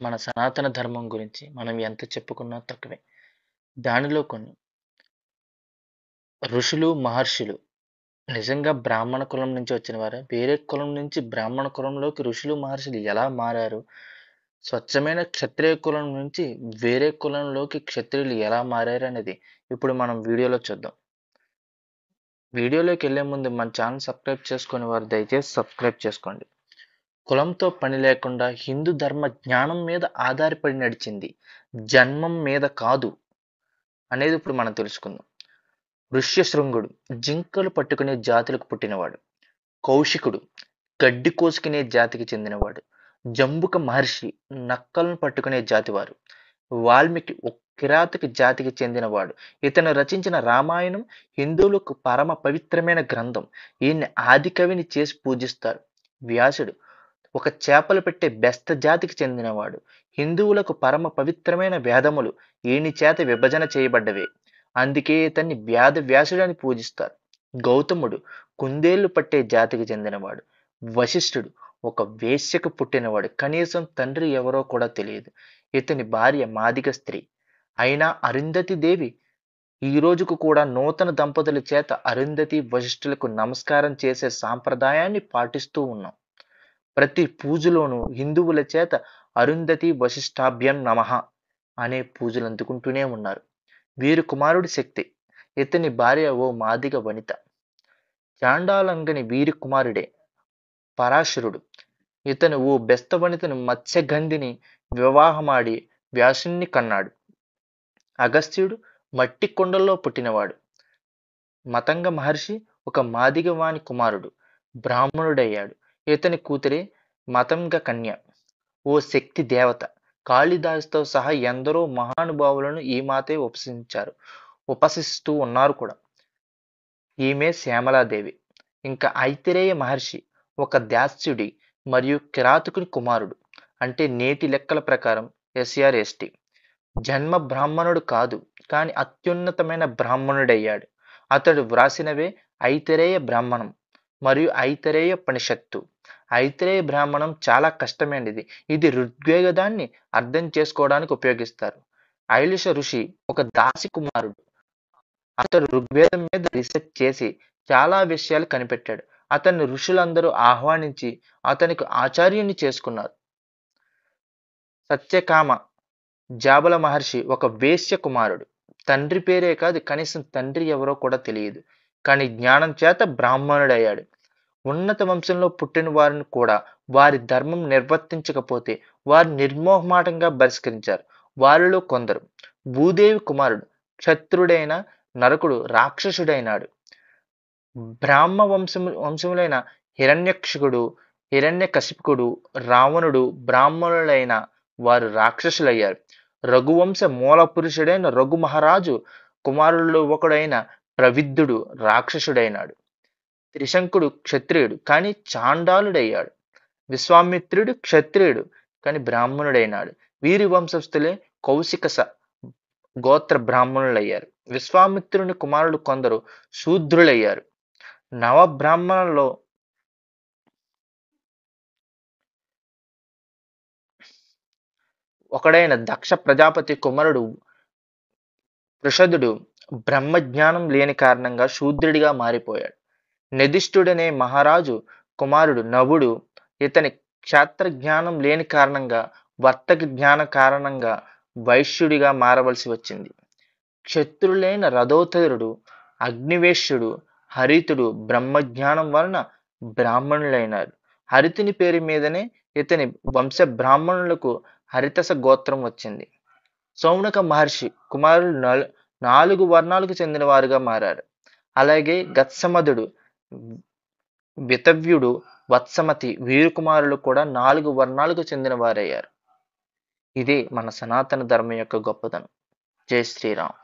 మన సనాతన ధర్మం గురించి మనం ఎంత చెప్పుకున్నా తక్కువే. దానిలో కొన్ని ఋషులు, మహర్షులు నిజంగా బ్రాహ్మణ కులం నుంచి వచ్చినవారా? వేరే కులం నుంచి బ్రాహ్మణ కులంలోకి ఋషులు, మహర్షులు ఎలా మారారు? స్వచ్ఛమైన క్షత్రియ కులం నుంచి వేరే కులంలోకి క్షత్రియులు ఎలా మారారనేది ఇప్పుడు మనం వీడియోలో చూద్దాం. వీడియోలోకి వెళ్ళే ముందు మన ఛానల్ సబ్స్క్రైబ్ చేసుకునే వారు దయచేసి సబ్స్క్రైబ్ చేసుకోండి. కులంతో పని లేకుండా హిందూ ధర్మ జ్ఞానం మీద ఆధారపడి నడిచింది, జన్మం మీద కాదు అనేది ఇప్పుడు మనం తెలుసుకుందాం. ఋష్యశృంగుడు జింకలు పట్టుకునే జాతులకు పుట్టినవాడు. కౌశికుడు గడ్డి కోసుకునే జాతికి చెందినవాడు. జంబుక మహర్షి నక్కలను పట్టుకునే జాతివారు. వాల్మీకి ఒక కిరాతక జాతికి చెందినవాడు. ఇతను రచించిన రామాయణం హిందువులకు పరమ పవిత్రమైన గ్రంథం. ఈయన్ని ఆది కవిని చేసి పూజిస్తారు. వ్యాసుడు ఒక చేపలు పెట్టే బెస్త జాతికి చెందినవాడు. హిందువులకు పరమ పవిత్రమైన వేదములు ఈయని చేత విభజన చేయబడ్డవే. అందుకే ఇతన్ని వ్యాసుడు అని పూజిస్తారు. గౌతముడు కుందేళ్లు పట్టే జాతికి చెందినవాడు. వశిష్ఠుడు ఒక వేశ్యకు పుట్టినవాడు. కనీసం తండ్రి ఎవరో కూడా తెలియదు. ఇతని భార్య మాదిగ స్త్రీ. అయినా అరుంధతి దేవి ఈ రోజుకు కూడా నూతన దంపతుల చేత అరుంధతి వశిష్ఠులకు నమస్కారం చేసే సాంప్రదాయాన్ని పాటిస్తూ ఉన్నాం. ప్రతి పూజలోనూ హిందువుల చేత అరుంధతి వశిష్ఠాభ్యం నమః అనే పూజలు అందుకుంటూనే ఉన్నారు. వీరి కుమారుడి శక్తి. ఇతని భార్య ఓ మాదిగ వనిత. చాండాలంగని వీరి కుమారుడే పరాశరుడు. ఇతను ఓ బెస్త వనితను మత్స్యగంధిని వివాహమాడి వ్యాసుని కన్నాడు. అగస్త్యుడు మట్టి కొండల్లో పుట్టినవాడు. మతంగ మహర్షి ఒక మాదిగ వాని కుమారుడు, బ్రాహ్మణుడయ్యాడు. ఇతని కూతురే మతంగ కన్య, ఓ శక్తి దేవత. కాళిదాసుతో సహా ఎందరో మహానుభావులను ఈ మాతే ఉపసిస్తూ ఉన్నారు కూడా. ఈమె శ్యామలాదేవి. ఇంకా ఐతిరేయ మహర్షి ఒక దాస్యుడి మరియు కిరాతకుని కుమారుడు. అంటే నేటి లెక్కల ప్రకారం SR ST. జన్మ బ్రాహ్మణుడు కాదు, కానీ అత్యున్నతమైన బ్రాహ్మణుడయ్యాడు. అతడు వ్రాసినవే ఐతిరేయ బ్రాహ్మణం మరియు ఐతిరేయ ఉపనిషత్తు. ఐతిరేయ బ్రాహ్మణం చాలా కష్టమైనది. ఇది ఋగ్వేదాన్ని అర్థం చేసుకోవడానికి ఉపయోగిస్తారు. ఐలిష ఋషి ఒక దాసి కుమారుడు. అతడు ఋగ్వేదం మీద రీసెర్చ్ చేసి చాలా విషయాలు కనిపెట్టాడు. అతన్ని ఋషులందరూ ఆహ్వానించి అతనికి ఆచార్యుని చేసుకున్నారు. సత్యకామ జాబల మహర్షి ఒక వేశ్య కుమారుడు. తండ్రి పేరే కాదు, కనీసం తండ్రి ఎవరో కూడా తెలియదు. కానీ జ్ఞానం చేత బ్రాహ్మణుడయ్యాడు. ఉన్నత వంశంలో పుట్టిన వారిని కూడా వారి ధర్మం నిర్వర్తించకపోతే వారు నిర్మోహమాటంగా బహిష్కరించారు. వారిలో కొందరు భూదేవి కుమారుడు క్షత్రుడైన నరకుడు రాక్షసుడైనాడు. బ్రాహ్మ వంశములైన హిరణ్యక్షకుడు, హిరణ్యకశిపుడు, రావణుడు బ్రాహ్మణులైన వారు రాక్షసులయ్యారు. రఘువంశ మూల పురుషుడైన రఘు మహారాజు కుమారుల్లో ఒకడైన ప్రవిద్ధుడు రాక్షసుడైనాడు. త్రిశంకుడు క్షత్రియుడు కానీ చాండాలుడయ్యాడు. విశ్వామిత్రుడు క్షత్రియుడు కానీ బ్రాహ్మణుడైనాడు. వీరి వంశస్థులే కౌశికస గోత్ర బ్రాహ్మణులయ్యారు. విశ్వామిత్రుని కుమారులు కొందరు శూద్రులయ్యారు. నవబ్రాహ్మణులలో ఒకడైన దక్ష ప్రజాపతి కుమారుడు వృషధుడు బ్రహ్మజ్ఞానం లేని కారణంగా శూద్రుడిగా మారిపోయాడు. నదిష్ఠుడనే మహారాజు కుమారుడు నవుడు ఇతని క్షాత్ర జ్ఞానం లేని కారణంగా వర్తక జ్ఞాన కారణంగా వైశ్యుడిగా మారవలసి వచ్చింది. క్షత్రులైన రథోత్తరుడు, అగ్నివేశ్యుడు, హరితుడు బ్రహ్మజ్ఞానం వలన బ్రాహ్మణులైనారు. హరితుని పేరు మీదనే ఇతని వంశ బ్రాహ్మణులకు హరితస గోత్రం వచ్చింది. సౌనక మహర్షి కుమారులు 4 వర్ణాలకు చెందిన వారుగా మారారు. అలాగే గత్సమధుడు, వితవ్యుడు, వత్సమతి వీరు కుమారులు కూడా 4 వర్ణాలకు చెందిన వారయ్యారు. ఇదే మన సనాతన ధర్మం యొక్క గొప్పతనం. జై శ్రీరామ్.